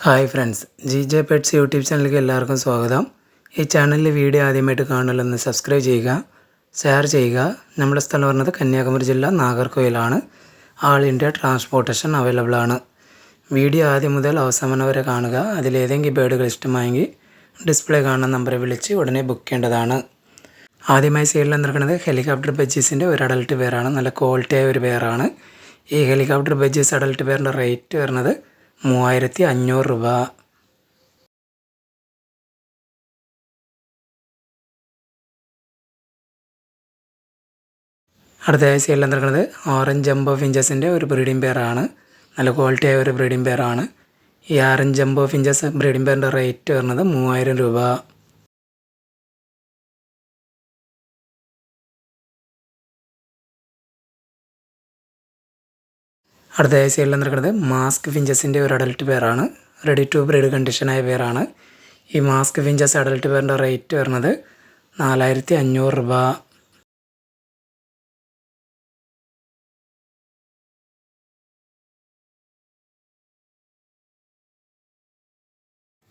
Hi friends, J pets YouTube ചാനലിലേക്ക് എല്ലാവർക്കും സ്വാഗതം. ഈ ചാനലിലെ വീഡിയോ ആദ്യമായിട്ട് കാണുന്നതിലൊന്ന് സബ്സ്ക്രൈബ് ചെയ്യുക, ഷെയർ ചെയ്യുക. നമ്മുടെ സ്ഥലം പറഞ്ഞത് കന്യാകുമാരി ജില്ല നാഗർകോയിലാണ്. ആൾ ഇന്ത്യ ട്രാൻസ്പോർട്ടേഷൻ അവൈലബിൾ ആണ്. വീഡിയോ ആദ്യം മുതൽ അവസാനം വരെ കാണുക. അതിലേതെങ്കിലും ബേഡുകൾ ഇഷ്ടമായെങ്കിൽ ഡിസ്പ്ലേ കാണുന്ന നമ്പറിൽ വിളിച്ച് ഉടനെ ബുക്ക് ചെയ്യേണ്ടതാണ്. ആദ്യമായി സെയിലിൽ നിൽക്കുന്നത് ഹെലികോപ്റ്റർ ബജ്ജീസിൻ്റെ ഒരു അഡൽട്ട് പെയറാണ്. നല്ല ക്വാളിറ്റിയായ ഒരു പെയറാണ്. ഈ ഹെലികോപ്റ്റർ ബജ്ജീസ് അഡൽട്ട് പെയറിൻ്റെ റേറ്റ് വരുന്നത് 3500 രൂപ. അടുത്തതായി സെയിലിൽ നിൽക്കുന്നത് ഓറഞ്ച് ജംബോ ഫിഞ്ചസിൻ്റെ ഒരു ബ്രീഡിംഗ് പെയറാണ്. നല്ല ക്വാളിറ്റിയായ ഒരു ബ്രീഡിംഗ് പെയറാണ്. ഈ ഓറഞ്ച് ജംബോ ഫിഞ്ചസ് ബ്രീഡിംഗ് പെയറിൻ്റെ റേറ്റ് വരുന്നത് 3000 രൂപ. അടുത്തതായി സെയിലിൽ നിൽക്കുന്നത് മാസ്ക് ഫിഞ്ചസിൻ്റെ ഒരു അഡൽട്ട് പെയറാണ്. റെഡി ടു ബ്രീഡ് കണ്ടീഷനായ പെയറാണ്. ഈ മാസ്ക് ഫിഞ്ചസ് അഡൽട്ട് പെയറിൻ്റെ റേറ്റ് വരുന്നത് 4500 രൂപ.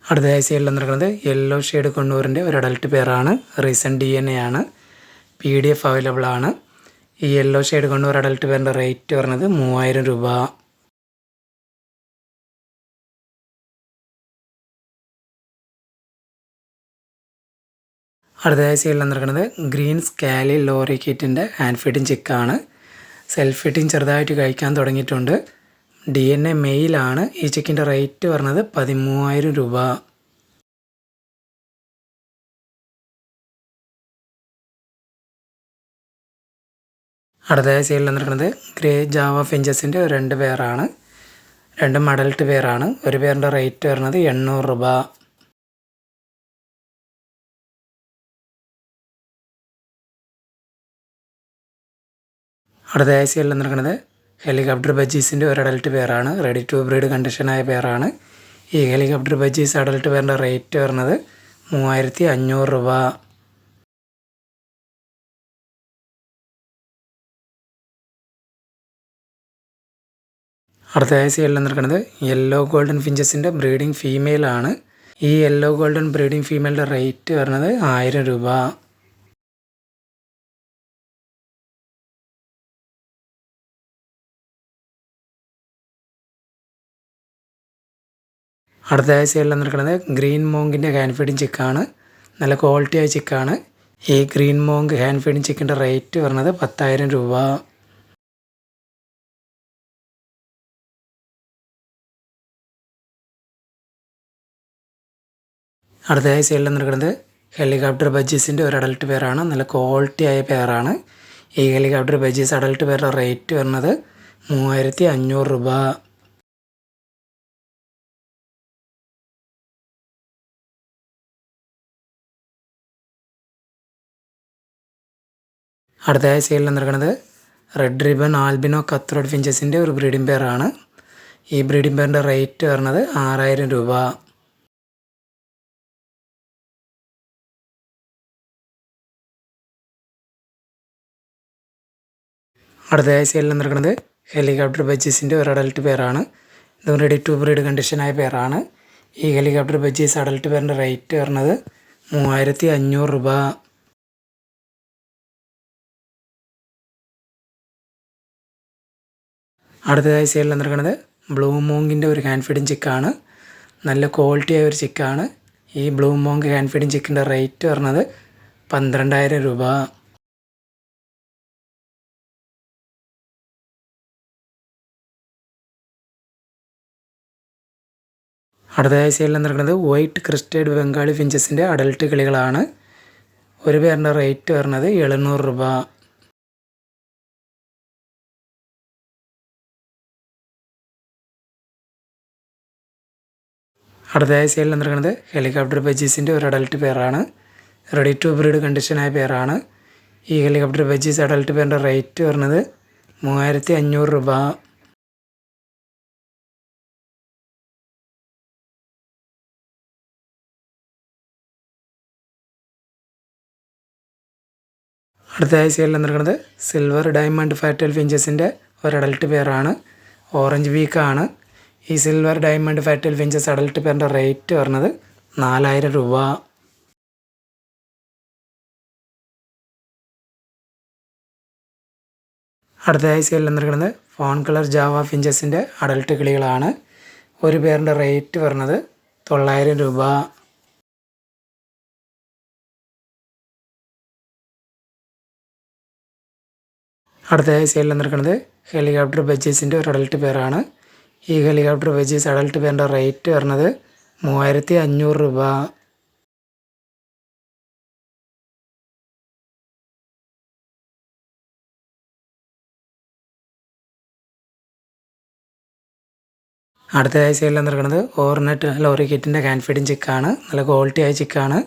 അടുത്തതായി സെയിലിൽ നിൽക്കുന്നത് യെല്ലോ ഷെയ്ഡ് കൊണ്ണൂറിൻ്റെ ഒരു അഡൽട്ട് പെയറാണ്. റീസെൻറ്റ് DNA ആണ്. PDF അവൈലബിൾ ആണ്. ഈ യെല്ലോ ഷെയ്ഡ് കൊണ്ണൂർ അഡൽട്ട് പെയറിൻ്റെ റേറ്റ് വരുന്നത് 3000 രൂപ. അടുത്തതായി സെയിലിൽ നിൽക്കുന്നത് ഗ്രീൻ സ്കാലി ലോറി കിറ്റിൻ്റെ ഹാൻഡ് ഫീഡിങ് ചിക്കാണ്. സെൽഫ് ഫീഡിങ് ചെറുതായിട്ട് കഴിക്കാൻ തുടങ്ങിയിട്ടുണ്ട്. DNA മെയിലാണ്. ഈ ചിക്കിൻ്റെ റേറ്റ് വരുന്നത് 13000 രൂപ. അടുത്തതായി സെയിലിൽ നിൽക്കുന്നത് ഗ്രേ ജാവ ഫിഞ്ചസിൻ്റെ 2 പെയറാണ്. 2 അഡൽട്ട് പെയറാണ്. ഒരു പെയറിൻ്റെ റേറ്റ് വരുന്നത് 800 രൂപ. അടുത്തതായി സെയിലിൽ നിൽക്കുന്നത് ഹെലികോപ്റ്റർ ബജ്ജീസിൻ്റെ ഒരു അഡൽട്ട് പെയറാണ്. റെഡി ടു ബ്രീഡ് കണ്ടീഷനായ പെയറാണ്. ഈ ഹെലികോപ്റ്റർ ബജ്ജീസ് അഡൽട്ട് പെയറിൻ്റെ റേറ്റ് വരുന്നത് 3500 രൂപ. അടുത്തതായി സെയിലിൽ നിൽക്കുന്നത് യെല്ലോ ഗോൾഡൻ ഫിഞ്ചസിൻ്റെ ബ്രീഡിംഗ് ഫീമെയിലാണ്. ഈ യെല്ലോ ഗോൾഡൻ ബ്രീഡിംഗ് ഫീമെയിലിൻ്റെ റേറ്റ് വരുന്നത് 1000 രൂപ. അടുത്തതായി സെയിലിൽ നിൽക്കുന്നത് ഗ്രീൻ മോങ്കിൻ്റെ ഹാൻഡ് ഫീഡിങ് ചിക്കാണ്. നല്ല ക്വാളിറ്റിയായ ചിക്കാണ്. ഈ ഗ്രീൻ മോങ്ക് ഹാൻഡ് ഫീഡിങ് ചിക്കിൻ്റെ റേറ്റ് വരുന്നത് 10000 രൂപ. അടുത്തതായി സെയിലിൽ നിൽക്കുന്നത് ഹെലികോപ്റ്റർ ബജ്ജീസിൻ്റെ ഒരു അഡൽട്ട് പെയറാണ്. നല്ല ക്വാളിറ്റിയായ പെയറാണ്. ഈ ഹെലികോപ്റ്റർ ബജ്ജീസ് അഡൽട്ട് പെയറിൻ്റെ റേറ്റ് വരുന്നത് 3500 രൂപ. അടുത്തതായി സെയിലിൽ നിൽക്കുന്നത് റെഡ് റിബൺ ആൽബിനോ കത്രോഡ് ഫിഞ്ചസിൻ്റെ ഒരു ബ്രീഡിംഗ് പെയറാണ്. ഈ ബ്രീഡിംഗ് പെയറിൻ്റെ റേറ്റ് വരുന്നത് 6000 രൂപ. അടുത്തതായി സെയിലിൽ നിൽക്കുന്നത് ഹെലികോപ്റ്റർ ബജ്ജീസിൻ്റെ ഒരു അഡൽട്ട് പെയറാണ്. ഇതും റെഡി ടു ബ്രീഡ് കണ്ടീഷനായ പെയറാണ്. ഈ ഹെലികോപ്റ്റർ ബജ്ജീസ് അഡൽട്ട് പെയറിൻ്റെ റേറ്റ് വരുന്നത് 3500 രൂപ. അടുത്തതായി സെയിലിൽ നിൽക്കുന്നത് ബ്ലൂ മോങ്കിൻ്റെ ഒരു ഹാൻഡ് ഫീഡിങ് ചിക്കാണ്. നല്ല ക്വാളിറ്റിയായ ഒരു ചിക്കാണ്. ഈ ബ്ലൂ മോങ്ക് ഹാൻഡ് ഫീഡിങ് ചിക്കിൻ്റെ റേറ്റ് വരുന്നത് 12000 രൂപ. അടുത്തതായി സെയിലിൽ നിൽക്കുന്നത് വൈറ്റ് ക്രിസ്റ്റേഡ് ബംഗാളി ഫിഞ്ചസിൻ്റെ അഡൽട്ട് കിളികളാണ്. ഒരു പെയറിൻ്റെ റേറ്റ് വരുന്നത് 700 രൂപ. അടുത്തതായി സെയിലിൽ നിൽക്കുന്നത് ഹെലികോപ്റ്റർ ബജ്ജീസിൻ്റെ ഒരു അഡൽട്ട് പെയറാണ്. റെഡി ടു ബ്രീഡ് കണ്ടീഷനായ പെയറാണ്. ഈ ഹെലികോപ്റ്റർ ബജ്ജീസ് അഡൽട്ട് പെയറിൻ്റെ റേറ്റ് വരുന്നത് 3500 രൂപ. അടുത്തതായി സെയിലിൽ നിൽക്കുന്നത് സിൽവർ ഡയമണ്ട് ഫാറ്റൽ ഫിഞ്ചസിൻ്റെ ഒരു അഡൽട്ട് പെയറാണ്. ഓറഞ്ച് വീക്കാണ്. ഈ silver diamond firetail finches adult പെയറിൻ്റെ റേറ്റ് വരുന്നത് 4000 രൂപ. അടുത്തതായി സെയിൽ വന്നിരിക്കുന്നത് ഫോൺ കളർ ജാവ ഫിഞ്ചസിൻ്റെ അഡൽട്ട് കിളികളാണ്. ഒരു പേരിൻ്റെ റേറ്റ് വരുന്നത് 900 രൂപ. അടുത്തതായി സെയിൽ വന്നിരിക്കുന്നത് ഹെലികോപ്റ്റർ ബജീസിൻ്റെ ഒരു അഡൽട്ട് പേരാണ്. ഈ ഹെലികോപ്റ്റർ ബജീസ് അഡൽട്ട് പേരിൻ്റെ റേറ്റ് വരുന്നത് 3500 രൂപ. അടുത്തതായി സെയിൽ വന്നിരിക്കുന്നത് ഓവർനെറ്റ് ലോറി കിറ്റിൻ്റെ ഹാൻഡ് ഫീഡിങ് ചിക്കാണ്. നല്ല ക്വാളിറ്റി ആയ ചിക്കാണ്.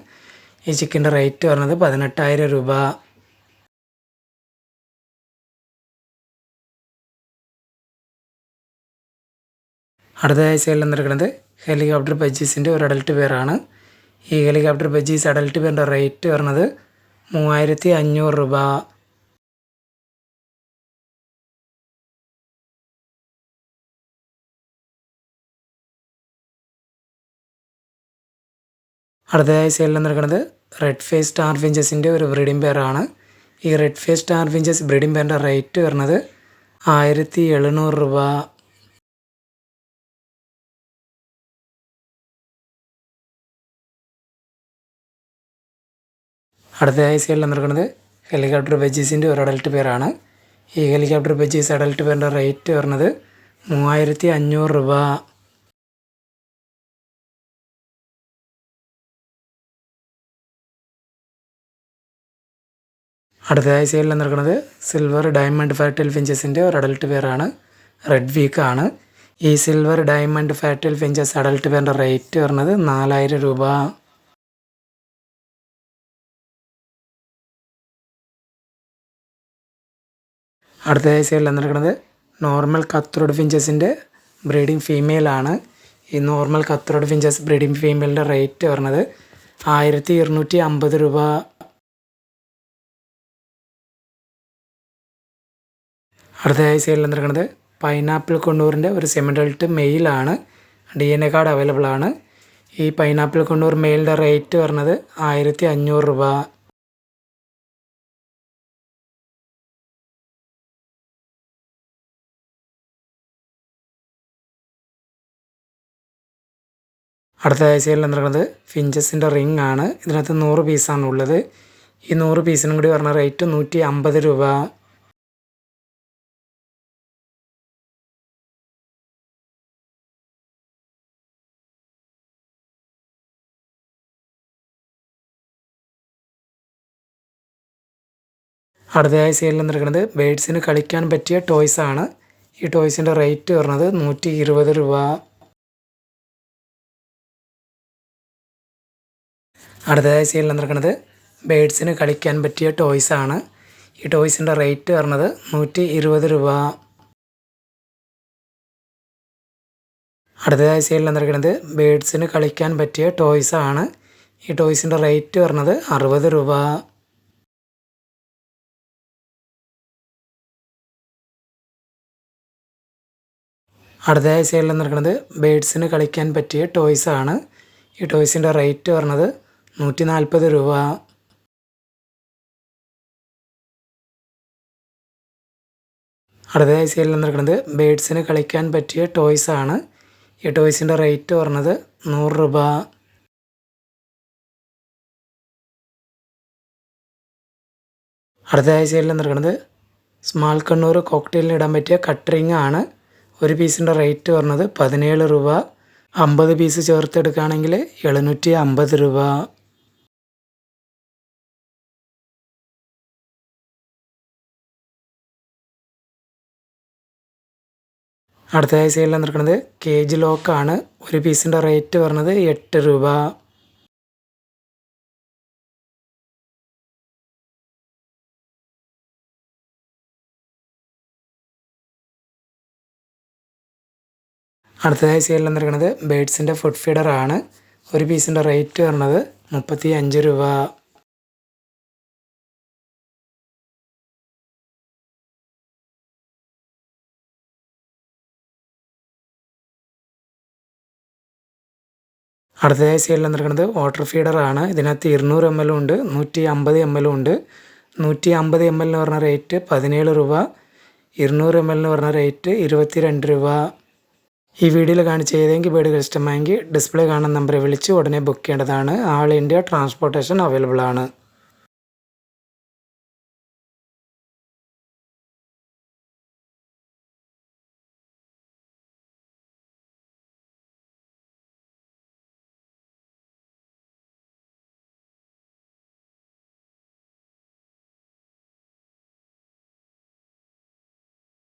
ഈ ചിക്കിൻ്റെ റേറ്റ് വരുന്നത് 18,000 രൂപ. അടുത്തതായി സെയിൽ വന്നിരിക്കുന്നത് ഹെലികോപ്റ്റർ ബജീസിൻ്റെ ഒരു അഡൽട്ട് പേരാണ്. ഈ ഹെലികോപ്റ്റർ ബജീസ് അഡൽട്ട് പേരിൻ്റെ റേറ്റ് വരുന്നത് 3500 രൂപ. അടുത്തതായി സെയിൽ വന്നിരിക്കുന്നത് റെഡ് ഫേസ് സ്റ്റാർ ഫിഞ്ചസിൻ്റെ ഒരു ബ്രീഡിംഗ് പെയറാണ്. ഈ red face star finches breeding പെയറിൻ്റെ റേറ്റ് വരുന്നത് 1700 രൂപ. അടുത്തതായി സെയിൽ വന്നിരിക്കുന്നത് ഹെലികോപ്റ്റർ ബജീസിൻ്റെ ഒരു അഡൽട്ട് പേരാണ്. ഈ ഹെലികോപ്റ്റർ ബജീസ് അഡൽട്ട് പേരിൻ്റെ റേറ്റ് വരുന്നത് 3500 രൂപ. അടുത്തതായി സെയിൽ വന്നിരിക്കുന്നത് സിൽവർ ഡയമണ്ട് ഫാറ്റൽ ഫിഞ്ചസിൻ്റെ ഒരു അഡൽട്ട് പേരാണ്. റെഡ് വീക്കാണ്. ഈ silver diamond firetail finches adult പേരിൻ്റെ റേറ്റ് വരുന്നത് 4000 രൂപ. അടുത്തതായി സെയിൽ വന്നിരിക്കുന്നത് നോർമൽ കത്രോഡ് ഫിഞ്ചസിൻ്റെ ബ്രീഡിംഗ് ഫീമെയിലാണ്. ഈ നോർമൽ കത്രോഡ് ഫിഞ്ചസ് ബ്രീഡിംഗ് ഫീമെയിലിൻ്റെ റേറ്റ് വരുന്നത് 1250 രൂപ. അടുത്തതായി സെയിൽ വന്നിരിക്കുന്നത് പൈനാപ്പിൾ കൊണ്ണൂറിൻ്റെ ഒരു സെമിഡൽട്ട് മെയിലാണ്. DNA കാർഡ് അവൈലബിൾ ആണ്. ഈ പൈനാപ്പിൾ കൊണ്ണൂർ മെയിലിൻ്റെ റേറ്റ് വരുന്നത് 1500 രൂപ. അടുത്തതായി സെയിൽ വന്നിരിക്കുന്നത് ഫിഞ്ചസിൻ്റെ റിംഗ് ആണ്. ഇതിനകത്ത് 100 പീസാണ് ഉള്ളത്. ഈ 100 പീസിനും കൂടി പറഞ്ഞ റേറ്റ് 150 രൂപ. അടുത്തതായി സെയിൽ വന്നിരിക്കുന്നത് ബേഡ്സിന് കളിക്കാൻ പറ്റിയ ടോയ്സ് ആണ്. ഈ ടോയ്സിൻ്റെ റേറ്റ് വരുന്നത് 120 രൂപ. അടുത്തതായി സെയിൽ വന്നിരിക്കുന്നത് ബേഡ്സിന് കളിക്കാൻ പറ്റിയ ടോയ്സ് ആണ്. ഈ ടോയ്സിൻ്റെ റേറ്റ് വരുന്നത് 120 രൂപ. അടുത്തതായി സെയിൽ വന്നിരിക്കുന്നത് ബേഡ്സിന് കളിക്കാൻ പറ്റിയ ടോയ്സ് ആണ്. ഈ ടോയ്സിൻ്റെ റേറ്റ് വരുന്നത് 60 രൂപ. അടുത്തതായി സെയിൽ വന്നിരിക്കുന്നത് ബേഡ്സിന് കളിക്കാൻ പറ്റിയ ടോയ്സ് ആണ്. ഈ ടോയ്സിൻ്റെ റേറ്റ് വരുന്നത് 140 രൂപ. അടുത്തതായി സെയിൽ വന്നിരിക്കുന്നത് ബേഡ്സിന് കളിക്കാൻ പറ്റിയ ടോയ്സ് ആണ്. ഈ ടോയ്സിൻ്റെ റേറ്റ് വരുന്നത് 100 രൂപ. അടുത്തതായി സെയിൽ വന്നിരിക്കുന്നത് സ്മാൾ കണ്ണൂർ കോക്ടെയിലിന് ഇടാൻ പറ്റിയ കട്ടറിങ് ആണ്. ഒരു പീസിൻ്റെ റേറ്റ് വരുന്നത് 17 രൂപ. 50 പീസ് ചേർത്തെടുക്കുകയാണെങ്കിൽ 750 രൂപ. അടുത്തതായി സെയിൽ വന്നിരിക്കുന്നത് കേജ് ലോക്കാണ്. ഒരു പീസിൻ്റെ റേറ്റ് വരുന്നത് 8 രൂപ. അടുത്തതായി സെയിൽ വന്നിരിക്കുന്നത് ബേഡ്സിൻ്റെ ഫുഡ് ഫീഡറാണ്. ഒരു പീസിൻ്റെ റേറ്റ് വരുന്നത് 35 രൂപ. അടുത്തതായി സെയിലിൽ വന്നിരിക്കുന്നത് വാട്ടർ ഫീഡറാണ്. ഇതിനകത്ത് 200 ml ഉണ്ട്, 150 ml ഉണ്ട്. 150 ml എന്ന് പറഞ്ഞ റേറ്റ് 17 രൂപ, 200 ml എന്ന് പറഞ്ഞ റേറ്റ് 22 രൂപ. ഈ വീഡിയോയിൽ കാണിച്ച ഏതെങ്കിലും ബേഡുകൾ ഇഷ്ടമായെങ്കിൽ ഡിസ്പ്ലേ കാണുന്ന നമ്പറെ വിളിച്ച് ഉടനെ ബുക്ക് ചെയ്യേണ്ടതാണ്. ആൾ ഇന്ത്യ ട്രാൻസ്പോർട്ടേഷൻ അവൈലബിൾ ആണ്.